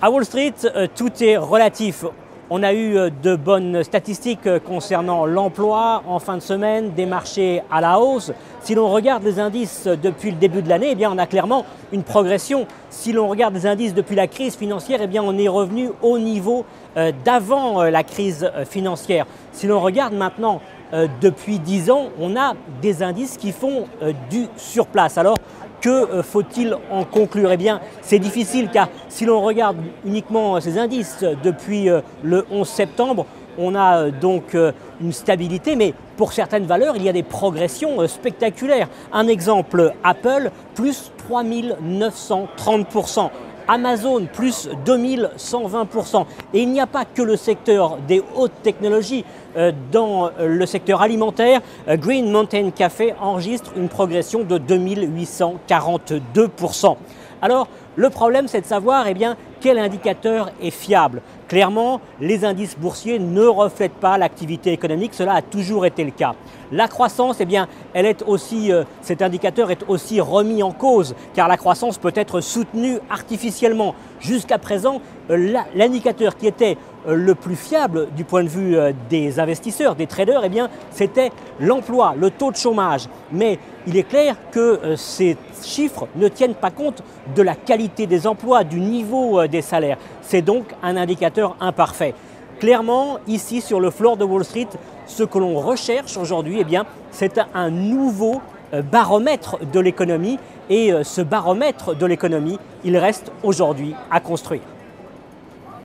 À Wall Street, tout est relatif. On a eu de bonnes statistiques concernant l'emploi en fin de semaine, des marchés à la hausse. Si l'on regarde les indices depuis le début de l'année, eh bien on a clairement une progression. Si l'on regarde les indices depuis la crise financière, eh bien on est revenu au niveau d'avant la crise financière. Si l'on regarde maintenant depuis 10 ans, on a des indices qui font du surplace. Alors, que faut-il en conclure? Eh bien, c'est difficile car si l'on regarde uniquement ces indices depuis le 11 septembre, on a donc une stabilité, mais pour certaines valeurs, il y a des progressions spectaculaires. Un exemple, Apple, plus 3930%. Amazon, plus 2120%. Et il n'y a pas que le secteur des hautes technologies. Dans le secteur alimentaire, Green Mountain Café enregistre une progression de 2842%. Alors, le problème, c'est de savoir quel indicateur est fiable. Clairement, les indices boursiers ne reflètent pas l'activité économique, cela a toujours été le cas. La croissance, cet indicateur est aussi remis en cause, car la croissance peut être soutenue artificiellement. Jusqu'à présent, l'indicateur qui était le plus fiable du point de vue des investisseurs, des traders, c'était l'emploi, le taux de chômage. Mais il est clair que ces chiffres ne tiennent pas compte de la qualité des emplois, du niveau des salaires. C'est donc un indicateur imparfait. Clairement, ici sur le floor de Wall Street, ce que l'on recherche aujourd'hui, c'est un nouveau baromètre de l'économie. Et ce baromètre de l'économie, il reste aujourd'hui à construire.